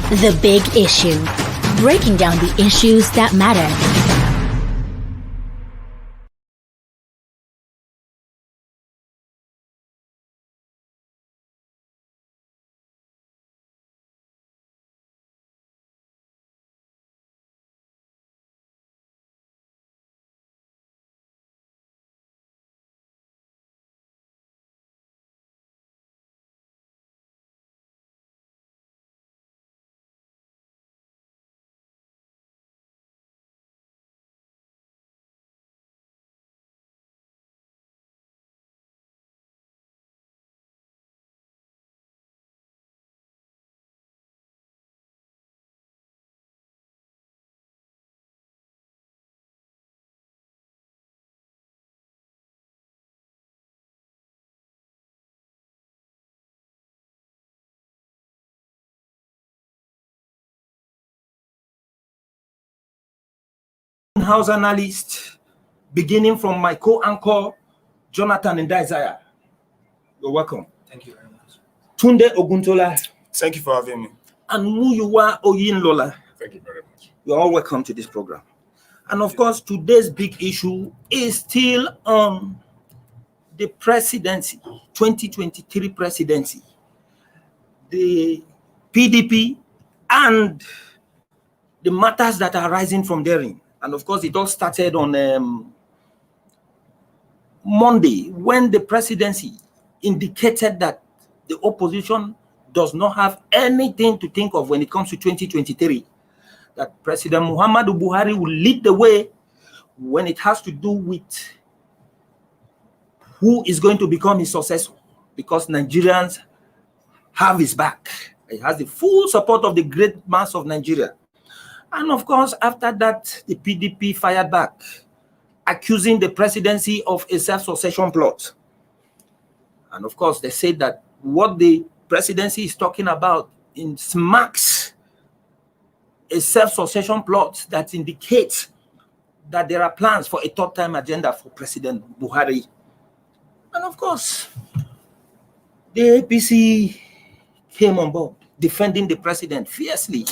The Big Issue. Breaking down the issues that matter. House analyst, beginning from my co-anchor, Jonathan Ndizaya. You're welcome. Thank you very much. Tunde Oguntola. Thank you for having me. And Muyuwa Oyinlola. Thank you very much. You're all welcome to this program. And of course, today's big issue is still on the presidency, 2023 presidency, the PDP, and the matters that are arising from therein. And of course, it all started on Monday, when the presidency indicated that the opposition does not have anything to think of when it comes to 2023, that President Muhammadu Buhari will lead the way when it has to do with who is going to become his successor, because Nigerians have his back. He has the full support of the great mass of Nigeria. And of course, after that, the PDP fired back, accusing the presidency of a self-succession plot. And of course, they said that what the presidency is talking about smacks a self-succession plot that indicates that there are plans for a third-time agenda for President Buhari. And of course, the APC came on board, defending the president fiercely,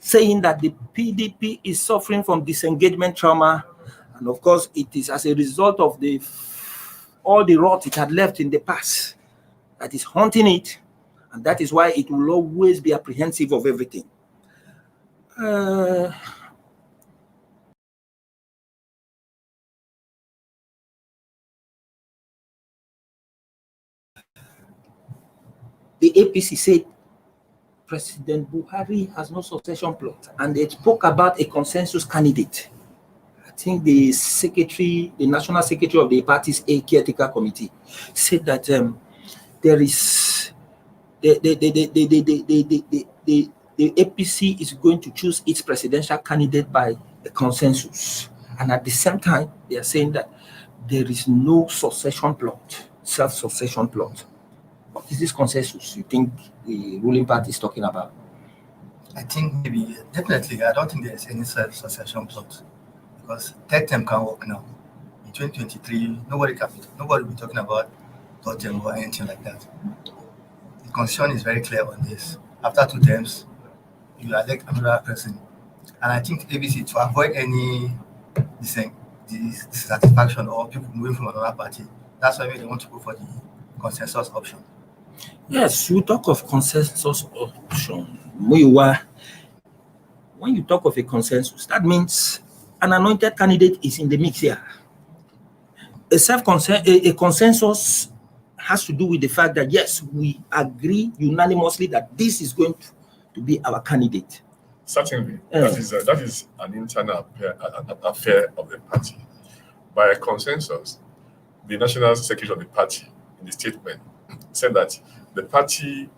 saying that the PDP is suffering from disengagement trauma. And of course, it is as a result of all the rot it had left in the past that is haunting it. And that is why it will always be apprehensive of everything. The APC said President Buhari has no succession plot, and they spoke about a consensus candidate. I think the national secretary of the party's caretaker committee said that there is the APC is going to choose its presidential candidate by a consensus, and at the same time they are saying that there is no succession plot, self-succession plot. What is this consensus you think the ruling party is talking about? I think maybe, definitely, I don't think there's any self-succession plot, because third term can work now. In 2023, nobody will be talking about third term or anything like that. The constitution is very clear on this. After 2 terms, you elect another person. And I think ABC, to avoid any dissatisfaction or people moving from another party, that's why they want to go for the consensus option. Yes, you talk of consensus option. When you talk of a consensus, that means an anointed candidate is in the mix here. A consensus has to do with the fact that, yes, we agree unanimously that this is going to be our candidate. Certainly, that is an internal affair of the party. By a consensus, the national secretary of the party, in the statement, said that the party,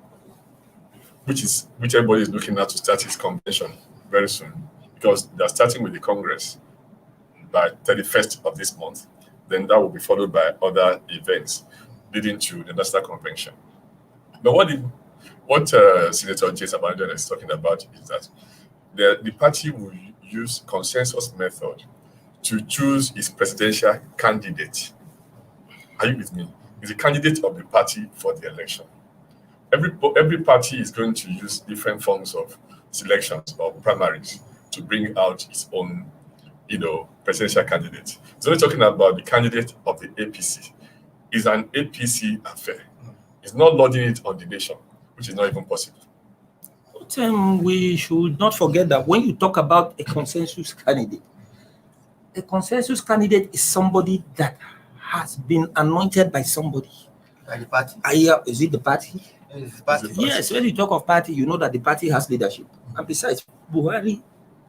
which everybody is looking at to start its convention very soon, because they're starting with the Congress by 31st of this month, then that will be followed by other events leading to the national convention. But what Senator James Abanidan is talking about is that the party will use consensus method to choose its presidential candidate. Are you with me? Is a candidate of the party for the election. every party is going to use different forms of selections or primaries to bring out its own, presidential candidate. It's only talking about the candidate of the APC. It's an APC affair. It's not loading it on the nation, which is not even possible. But we should not forget that when you talk about a consensus candidate is somebody that has been anointed by somebody. By the party. Is it the party? It's the party. Yes, when you talk of party, you know that the party has leadership. And besides, Buhari,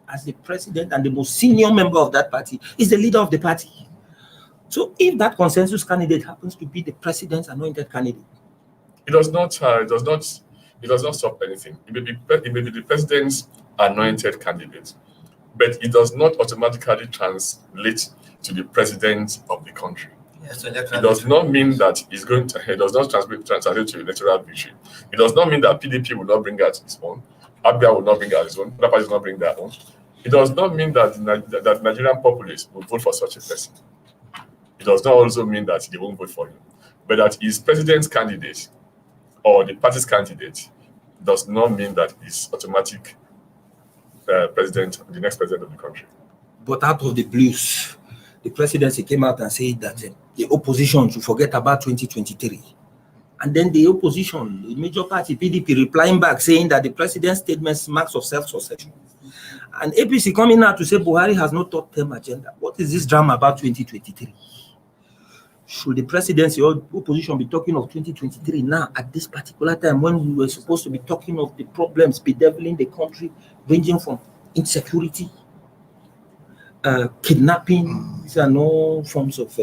as the president and the most senior member of that party, is the leader of the party. So if that consensus candidate happens to be the president's anointed candidate, it does not stop anything. It may be the president's anointed candidate, but it does not automatically translate to the president of the country. Yes, it does not mean that it's going to. It does not translate to electoral victory. It does not mean that PDP will not bring out its own. Abia will not bring out its own. Other parties will not bring their own. It does not mean that the Nigerian populace will vote for such a person. It does not also mean that they won't vote for him, but that his president's candidate or the party's candidate does not mean that he's automatic the next president of the country. But out of the blues, the presidency came out and said that the opposition should forget about 2023. And then the opposition, the major party, PDP, replying back saying that the president's statements marks of self-succession. And APC coming out to say Buhari has no third-term agenda. What is this drama about 2023? Should the presidency or opposition be talking of 2023 now at this particular time when we were supposed to be talking of the problems bedeviling the country, ranging from insecurity, kidnapping? These are no forms of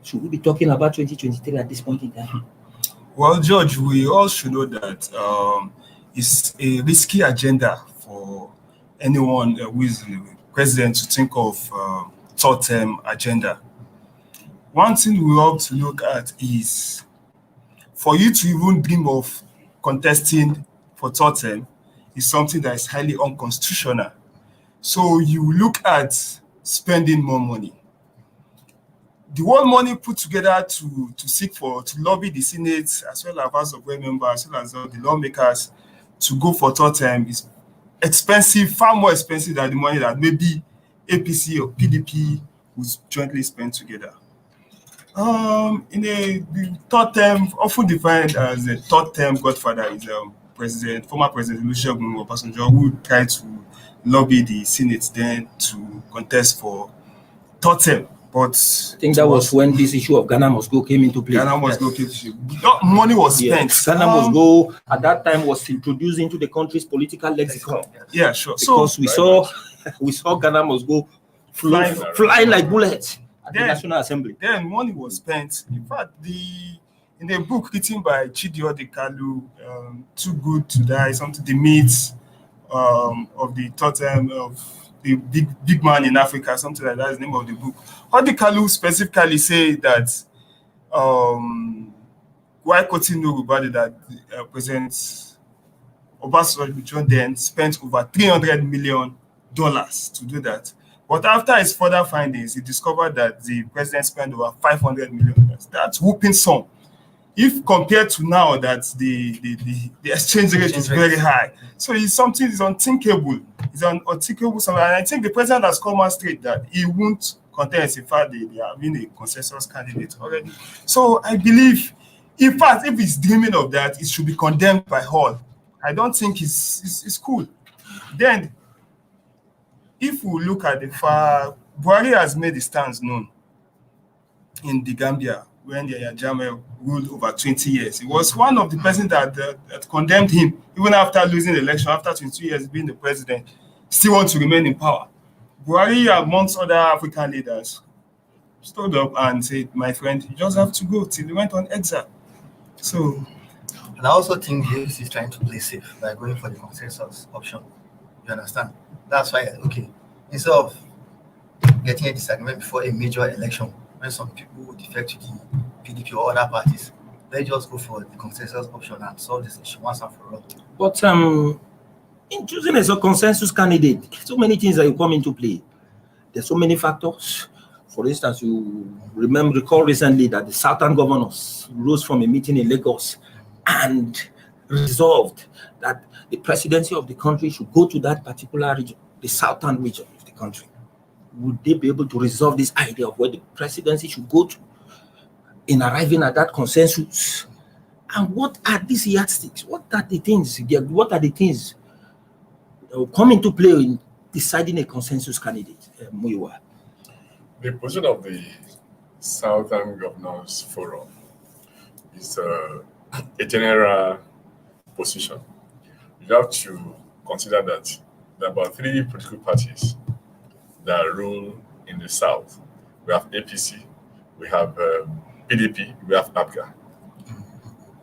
should we be talking about 2023 at this point in time? Well, George, we all should know that it's a risky agenda for anyone who is president to think of third-term agenda. One thing we have to look at is for you to even dream of contesting for third term is something that is highly unconstitutional. So you look at spending more money. The whole money put together to lobby the Senate as well as House of Members as well as the lawmakers to go for third term is expensive, far more expensive than the money that maybe APC or PDP would jointly spend together. The third term, often defined as a third term godfather, is former President Olusegun Obasanjo, who tried to lobby the Senate then to contest for third term. But I think that was when this issue of Ghana Must Go came into play. Ghana Must Go came into play. Money was spent. Ghana Must Go at that time was introduced into the country's political lexicon. Yeah, sure. Because we saw Ghana Must Go flying like bullets at the National Assembly. Then money was spent. In fact, in the book written by Chidi Odekalu, Too Good to Die, something the myths of the third term of the big man in Africa, something like that is the name of the book. Odekalu specifically say that why quoting Nurubadi that President Obasanjo then spent over $300 million to do that. But after his further findings, he discovered that the president spent over $500 million. That's whooping sum. If compared to now that the exchange rate is very high. So it's something is unthinkable. It's an unthinkable something. And I think the president has come out straight that he won't contest. In fact, they are being a consensus candidate already. So I believe, in fact, if he's dreaming of that, it should be condemned by all. I don't think it's cool. Then, if we look at the far, Buhari has made his stance known in the Gambia when Yahya Jammeh ruled over 20 years. He was one of the persons that condemned him, even after losing the election, after 22 years being the president, still want to remain in power. Buhari, amongst other African leaders, stood up and said, my friend, you just have to go till he went on exile. So, and I also think the APC is trying to play safe by going for the consensus option. You understand? That's why, okay, instead of getting a disagreement before a major election, when some people defect to the PDP or other parties, they just go for the consensus option and solve this issue once and for all. But in choosing as a consensus candidate, so many things that you come into play. There's so many factors. For instance, you recall recently that the southern governors rose from a meeting in Lagos and resolved that the presidency of the country should go to that particular region, the southern region of the country. Would they be able to resolve this idea of where the presidency should go to in arriving at that consensus? And what are these yardsticks? What are the things that will come into play in deciding a consensus candidate, Muyiwa? The position of the Southern Governors Forum is a general position. You have to consider that there are about 3 political parties that rule in the South. We have APC, we have PDP, we have APGA.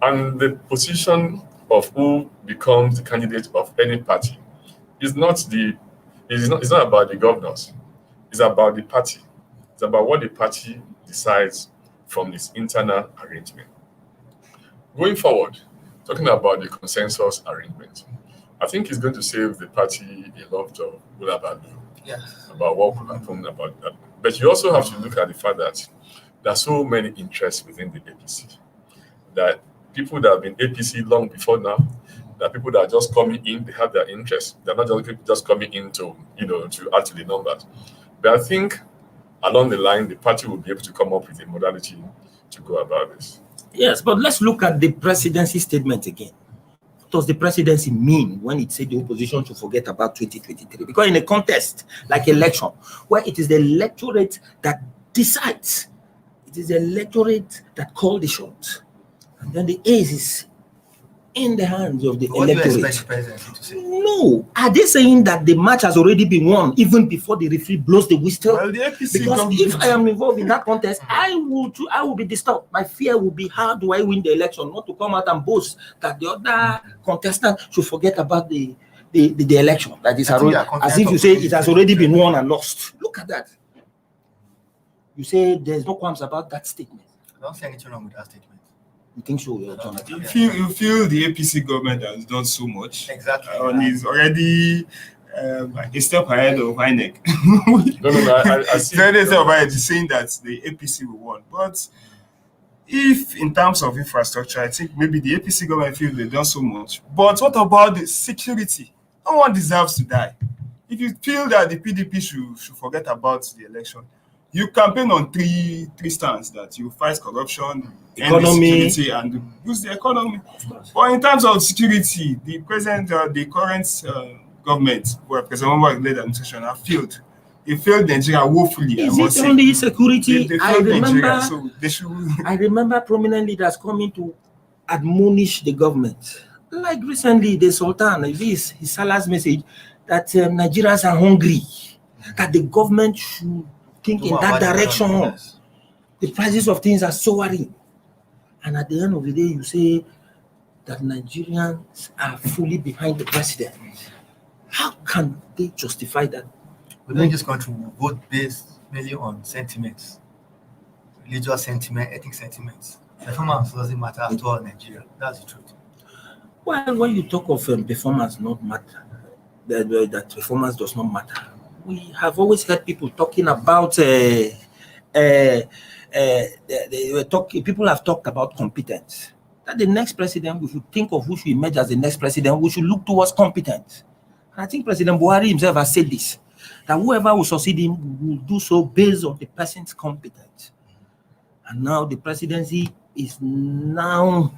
And the position of who becomes the candidate of any party is not about the governors. It's about the party. It's about what the party decides from its internal arrangement. Going forward, talking about the consensus arrangement, I think it's going to save the party a lot of bulabalu about what could happen about that. But you also have to look at the fact that there are so many interests within the APC. That people that have been APC long before now, there are people that are just coming in, they have their interests. They're not just coming in to add to the numbers. But I think along the line, the party will be able to come up with a modality to go about this. Yes, but let's look at the presidency statement again. What does the presidency mean when it said the opposition should forget about 2023? Because in a contest like election, where it is the electorate that decides, it is the electorate that calls the shots, and then the ace is in the hands of the electorate. What do you expect the presidency to say? No, are they saying that the match has already been won even before the referee blows the whistle? Well, the APC because if I am involved in that contest, I will be disturbed. My fear will be, how do I win the election? Not to come out and boast that the other contestant should forget about the election. That is as if you say it has already been won and lost. Look at that. You say there's no qualms about that statement. I don't see anything wrong with that statement. You think so, Jonathan? You feel the APC government has done so much. Exactly. And is already a step ahead of INEC. No, I see. Very step ahead is saying that the APC will win. But if in terms of infrastructure, I think maybe the APC government feels they've done so much. But what about the security? No one deserves to die. If you feel that the PDP should forget about the election, you campaign on three stands: that you fight corruption, economy, security, and boost the economy. But in terms of security, the current government, where President Muhammadu led administration, have failed. They failed Nigeria woefully. Is it only security? They failed Nigeria, so they should. I remember prominent leaders coming to admonish the government. Like recently, the Sultan, his Salah's message that Nigerians are hungry, that the government should think in that direction. The prices of things are soaring. And at the end of the day, you say that Nigerians are fully behind the president. How can they justify that? Within this country, we vote based mainly on sentiments, religious sentiment, ethnic sentiments. Performance doesn't matter at all in Nigeria. That's the truth. Well, when you talk of performance not matter, that performance does not matter. We have always heard people talking about people have talked about competence. That the next president, we should think of who should emerge as the next president, we should look towards competence. And I think President Buhari himself has said this, that whoever will succeed him will do so based on the person's competence. And now the presidency is now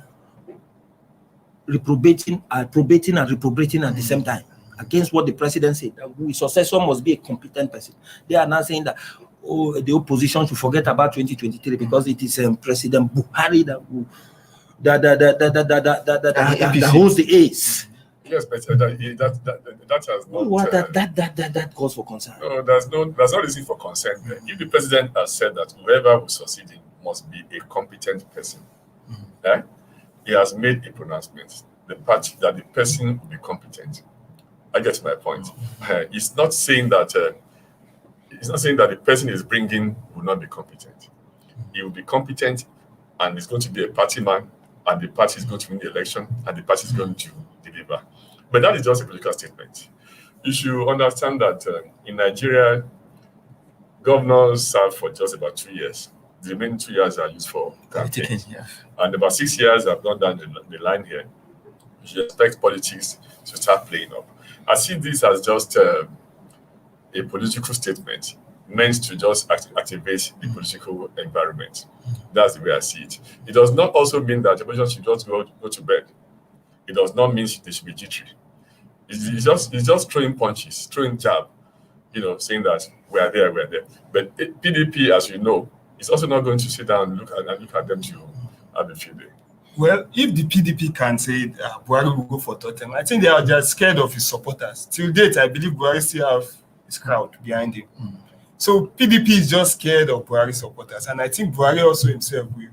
reprobating and reprobating at the same time against what the president said, that his successor must be a competent person. They are now saying that the opposition should forget about 2023 because it is President Buhari that holds the ace. Yes, but that has not. That calls for concern. No, there's no reason for concern. If the president has said that whoever will succeed him must be a competent person, he has made a pronouncement. The party that the person will be competent. I get my point. It's not saying that the person is bringing will not be competent. He will be competent, and he's going to be a party man, and the party is going to win the election, and the party is going to deliver. But that is just a political statement. You should understand that in Nigeria, governors serve for just about 2 years. The remaining 2 years are used for campaigns. Yes. And about 6 years have gone down the line here. You should expect politics to start playing up. I see this as just a political statement meant to just activate the political environment. That's the way I see it. It does not also mean that the opposition should just go to bed. It does not mean they should be jittery. It's just throwing punches, throwing jab, saying that we're there. But PDP, as you know, is also not going to sit down and look at them to have a field day. Well, if the PDP can say Buhari will go for third term, I think they are just scared of his supporters. Till date, I believe Buhari still have his crowd behind him. So PDP is just scared of Buhari supporters, and I think Buhari also himself will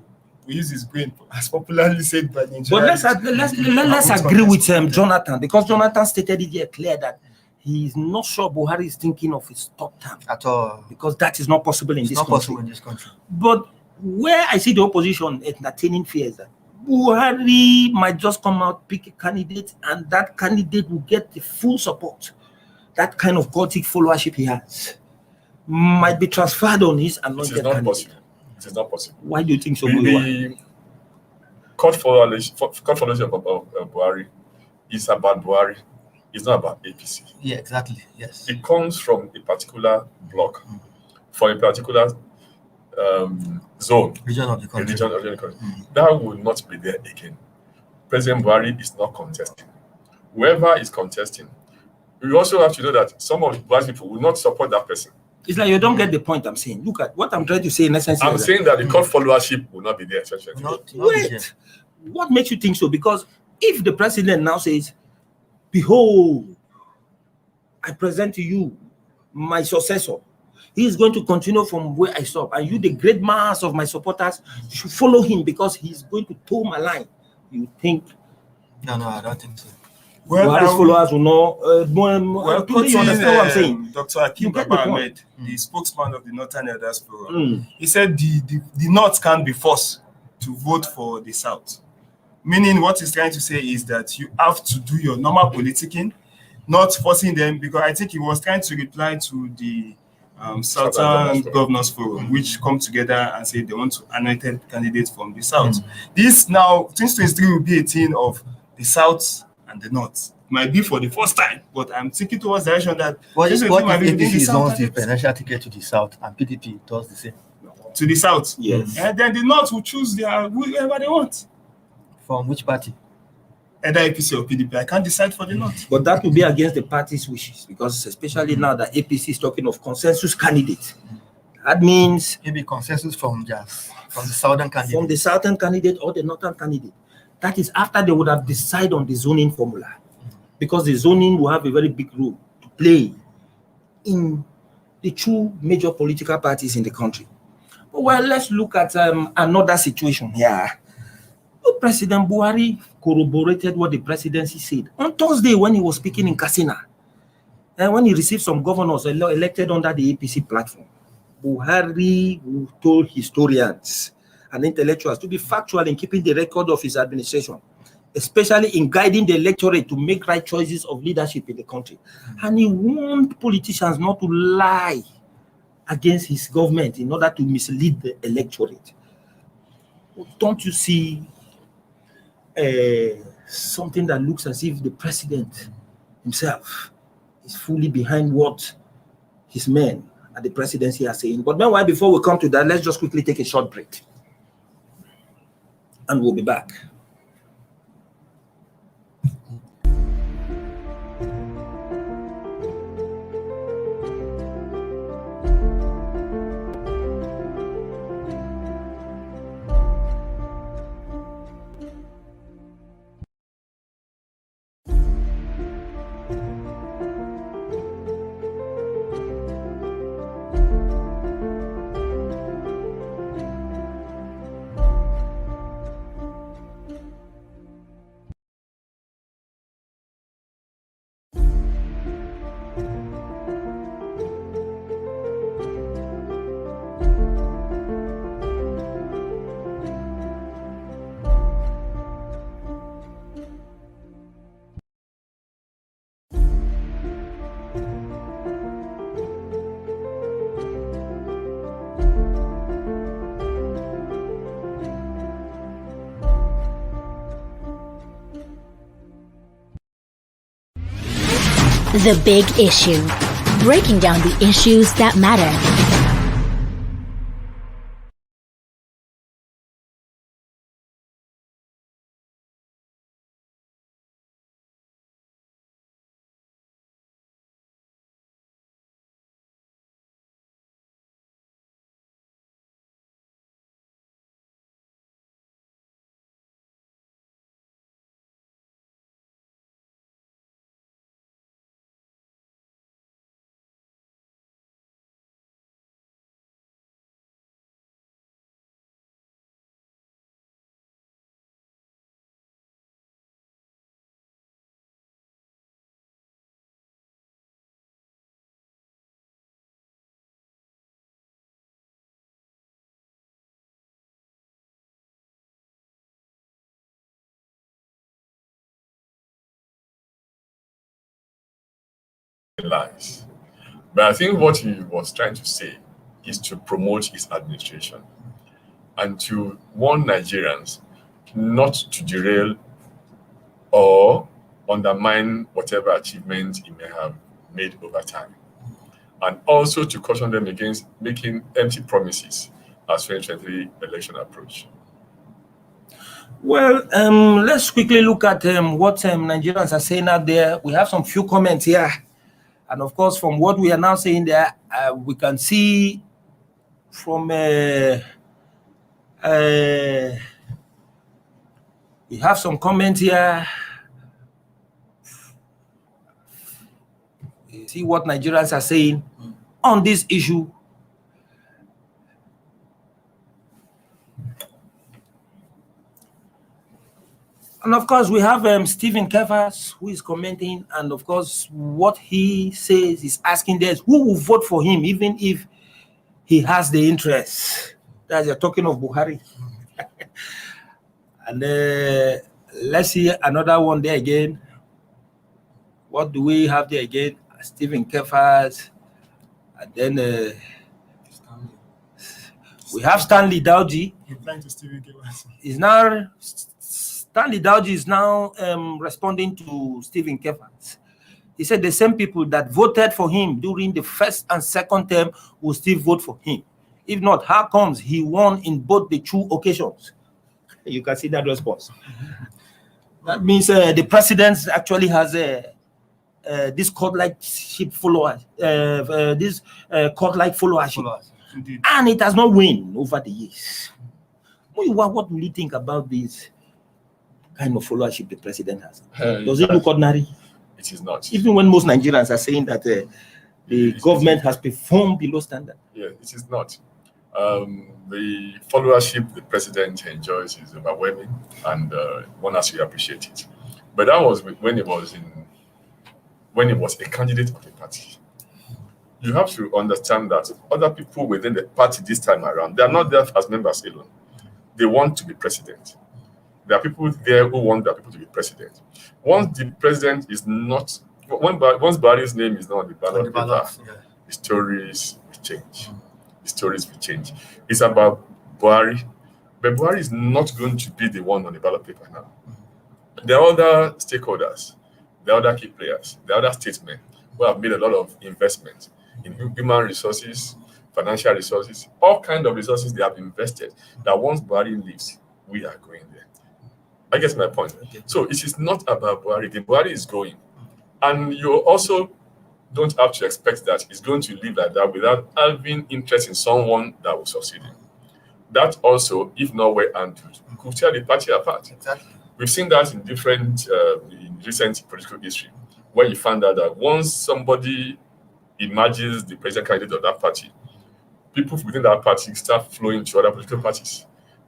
use his brain, as popularly said by the Nigerian. But let's agree with Jonathan, because Jonathan stated it here clear that he is not sure Buhari is thinking of his third term At all. because that is not possible in It's this not country. possible in this country. But where I see the opposition entertaining fears that Buhari might just come out, pick a candidate, and that candidate will get the full support. That kind of cultic followership he has might be transferred on his anointed It is not candidate. possible. It is not possible. Why do you think so? The court followers of Buhari is about Buhari. It's not about APC. Yeah, exactly. Yes. It comes from a particular block, from a particular zone, Region of the country. region of the country. That will not be there again. President Buhari is not contesting. Whoever is contesting, we also have to know that some of the Buhari people will not support that person. It's like you don't get the point I'm saying. Look at what I'm trying to say in essence. I'm saying that the court followership will not be there. Wait, what makes you think so? Because if the president now says, behold, I present to you my successor, he is going to continue from where I stop, and you, the great mass of my supporters, should follow him because he's going to toe my line. You think? No, I don't think so. Well, Buhari's followers will know. You understand what I'm saying? Dr. Akim You get Baba the point. Ahmed, the spokesman of the Northern Elders Forum, he said the North can't be forced to vote for the South. Meaning what he's trying to say is that you have to do your normal politicking, not forcing them, because I think he was trying to reply to the Southern Governors Forum, which come together and say they want to anointed candidates from the South. This now, 2023 will be a thing of the South and the North. Might be for the first time, but I'm thinking towards the direction that What if within the APC South wants the and the- presidential ticket to the South and PDP does the same? to the South. Yes. And then the North will choose whoever they want. From which party? Either APC or PDP. I can't decide for the North. But that will be against the party's wishes, because especially now that APC is talking of consensus candidates. That means Maybe consensus from the Southern candidate. from the Southern candidate or the Northern candidate. That is after they would have decided on the zoning formula, because the zoning will have a very big role to play in the two major political parties in the country. Well, let's look at another situation here. President Buhari corroborated what the presidency said on Thursday when he was speaking in Katsina, and when he received some governors elected under the APC platform. Buhari told historians and intellectuals to be factual in keeping the record of his administration, especially in guiding the electorate to make right choices of leadership in the country. And he warned politicians not to lie against his government in order to mislead the electorate. Don't you see something that looks as if the president himself is fully behind what his men at the presidency are saying? But meanwhile, before we come to that, let's just quickly take a short break, and we'll be back. The Big Issue. Breaking down the issues that matter. Lies. But I think what he was trying to say is to promote his administration and to warn Nigerians not to derail or undermine whatever achievements he may have made over time, and also to caution them against making empty promises as 2023 election approach. Well, let's quickly look at what Nigerians are saying out there. We have some few comments here. And of course, from what we are now saying there, we can see from we have some comments here. See what Nigerians are saying on this issue. And of course, we have Stephen Kefas, who is commenting, and of course, what he says is asking there is who will vote for him, even if he has the interest. That's you're talking of Buhari. And let's see another one there again. What do we have there again? Stephen Kefas, and then we have Stanley Dowdy. Is now Stanley Dowdy is now responding to Stephen Kefas. He said the same people that voted for him during the first and second term will still vote for him. If not, how comes he won in both the two occasions? You can see that response. That means the president actually has this court-like followership, and it has not won over the years. What will you think about this kind of followership the president has? Does it look ordinary? It is not. Even when most Nigerians are saying that the government has performed below standard. Yeah, it is not. The followership the president enjoys is overwhelming, and one has to appreciate it. But that was when he was a candidate of the party. You have to understand that other people within the party this time around, they are not there as members alone. They want to be president. There are people there who want their people to be president. Once the president is not, once Buhari's name is not on the ballot paper, the stories will change. The stories will change. It's about Buhari, but Buhari is not going to be the one on the ballot paper now. There are other stakeholders, there are other key players, there are other statesmen who have made a lot of investment in human resources, financial resources, all kinds of resources they have invested, that once Buhari leaves, we are going there. I guess my point. So it is not about Buhari. The Buhari is going. And you also don't have to expect that he's going to live like that without having interest in someone that will succeed him. That also, if not well handled, could tear the party apart. Exactly. We've seen that in different, in recent political history, where you find out that once somebody emerges the president candidate of that party, people within that party start flowing to other political parties.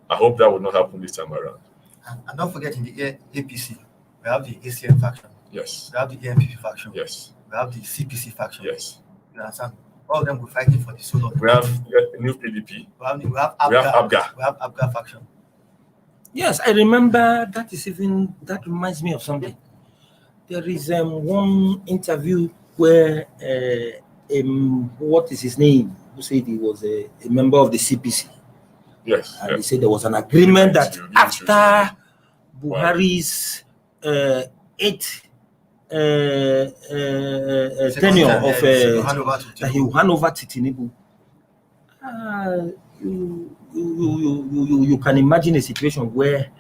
I hope that will not happen this time around. And don't forget, in the APC, we have the ACN faction. Yes. We have the ANPP faction. Yes. We have the CPC faction. Yes. You understand? All of them were fighting for the soul of the We have a new PDP. We have We have ABGA. We have ABGA faction. Yes, I remember that reminds me of something. There is one interview where what is his name? Who said he was a member of the CPC. Yes. And he said there was an agreement that after Buhari's 8 tenure time, of that he will hand over to Tinubu. You can imagine a situation where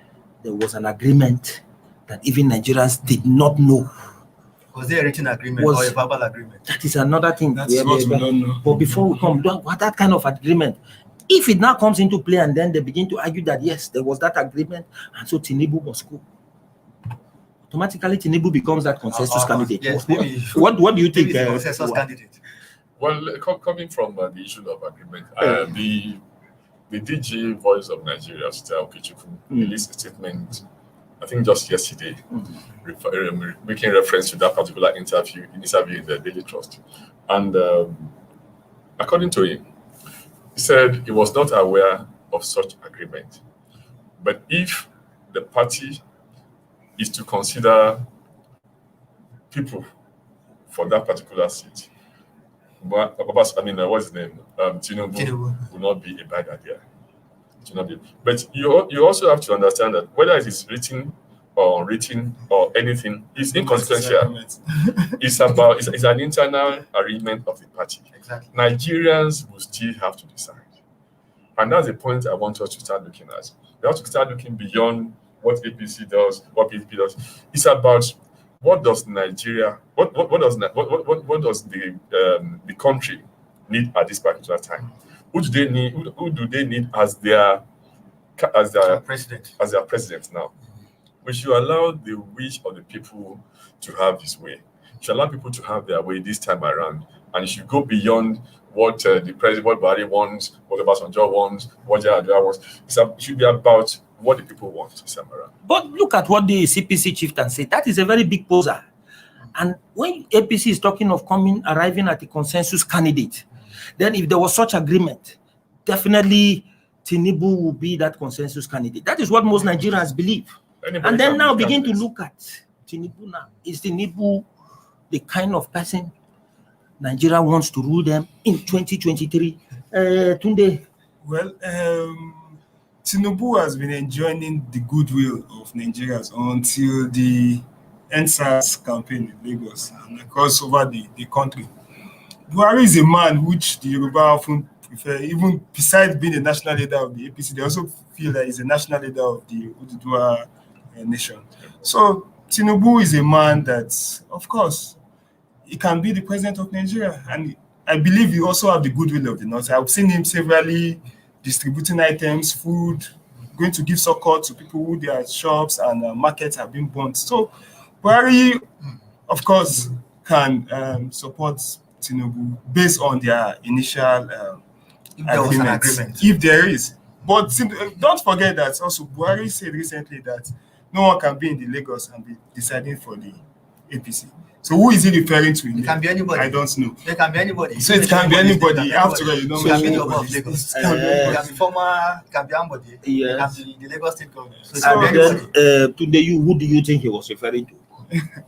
there was an agreement that even Nigerians did not know. Was there a written agreement or a verbal agreement? That is another thing. That's what we don't know. But before we come, what that kind of agreement? If it now comes into play and then they begin to argue that yes, there was that agreement, and so Tinubu must go, automatically Tinubu becomes that consensus candidate. Yes, what do you think? Consensus candidate. Well, coming from the issue of agreement, the DG Voice of Nigeria, released a statement, I think just yesterday, making reference to that particular interview in the Daily Trust. And according to him, he said he was not aware of such agreement. But if the party is to consider people for that particular seat, what's his name? Tinubu will not be a bad idea. It will not be. But you also have to understand that whether it is written or unwritten or anything, it's inconsequential. It's an internal arrangement of the party. Exactly. Nigerians will still have to decide. And that's the point I want us to start looking at. We have to start looking beyond what APC does, what PDP does. It's about what does Nigeria, what does the country need at this particular time? Who do they need? Who do they need as their president now? We should allow the wish of the people to have his way. We should allow people to have their way this time around, and it should go beyond what the president, what Buhari wants, what Obasanjo wants, what Yar'Adua wants. It should be about what the people want this time around. But look at what the CPC chieftain said. That is a very big poser. And when APC is talking of arriving at a consensus candidate, then if there was such agreement, definitely Tinubu will be that consensus candidate. That is what most Nigerians believe. And then now begin to look at Tinubu now. Is Tinubu the kind of person Nigeria wants to rule them in 2023? Tunde? Well, Tinubu has been enjoying the goodwill of Nigerians until the NSAS campaign in Lagos and across over the country. Buhari is a man which the Yoruba often prefer, even besides being a national leader of the APC, they also feel that he's a national leader of the Oduduwa nation. So Tinubu is a man that, of course, he can be the president of Nigeria, and I believe he also have the goodwill of the North. I've seen him severally distributing items, food, going to give support to people who their shops and markets have been burnt. So Buhari, of course, can support Tinubu based on their initial agreement. If there is. But don't forget that also Buhari said recently that no one can be in the Lagos and be deciding for the APC. So who is he referring to? It can be anybody. I don't know. It can be anybody. So it can be anybody. After all, you know, it can be the of Lagos. It can be former, it can be anybody. Yes. It can be the Lagos state government. So it can be anybody. Today, who do you think he was referring to?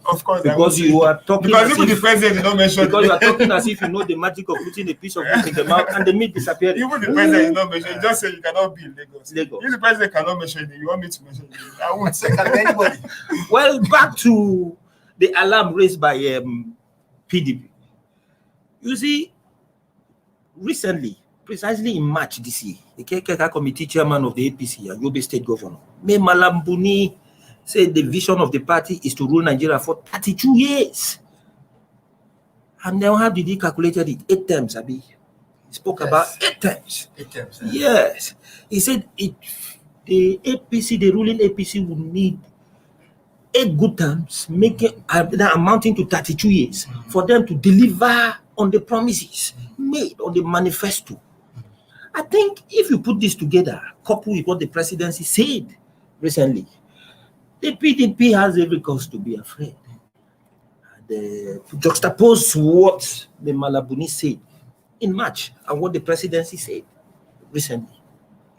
Of course, because you are talking. Because even the president did not mention. Because you are talking as if you know the magic of putting a piece of meat in the mouth and the meat disappears. Even the president did not mention. You just say you cannot be in Lagos. If the president cannot mention it, you want me to mention it? I won't. It can be anybody. Well, back to the alarm raised by PDP. You see, recently, precisely in March this year, the KKK committee chairman of the APC, Yobe State Governor, Mai Malam Buni, said the vision of the party is to rule Nigeria for 32 years. And then how did he calculate it? 8 terms, Abi. He spoke about 8 terms. 8 terms. Yes. He said the APC, the ruling APC would need 8 good terms, making amounting to 32 years for them to deliver on the promises made on the manifesto. I think if you put this together, coupled with what the presidency said recently, the PDP has every cause to be afraid. Juxtapose what the Malabuni said in March and what the presidency said recently.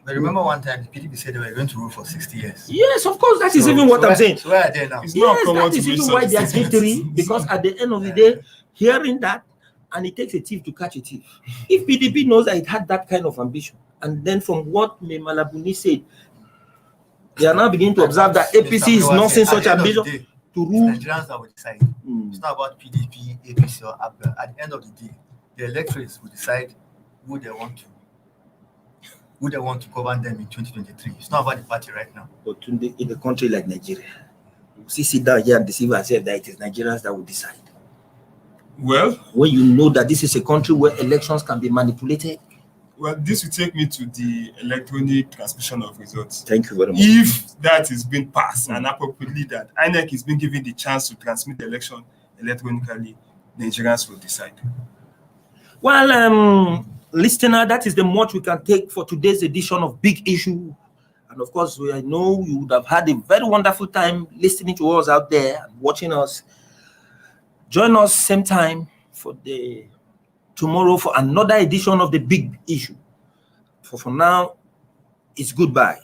But remember one time the PDP said they were going to rule for 60 years. Yes, of course, that is even what I'm saying. So where are they now? Yes, that is even why they are jittery, because at the end of the day, hearing that, and it takes a thief to catch a thief. If PDP knows that it had that kind of ambition, and then from what Mai Malam Buni said, they are now beginning to observe that APC is not seeing such ambition. to rule. Nigerians that will decide. It's not about PDP, APC, or ABGA. At the end of the day, the electorates will decide who they want to govern them in 2023. It's not about the party right now. But in a country like Nigeria, we sit down here and deceive ourselves that it is Nigerians that will decide. Well, when you know that this is a country where elections can be manipulated. Well, this will take me to the electronic transmission of results. Thank you very much. If that is being passed and appropriately that INEC is being given the chance to transmit the election electronically, Nigerians will decide. Well, listener, that is the much we can take for today's edition of Big Issue. And of course, I know you would have had a very wonderful time listening to us out there and watching us. Join us same time tomorrow for another edition of the Big Issue. For now, it's goodbye.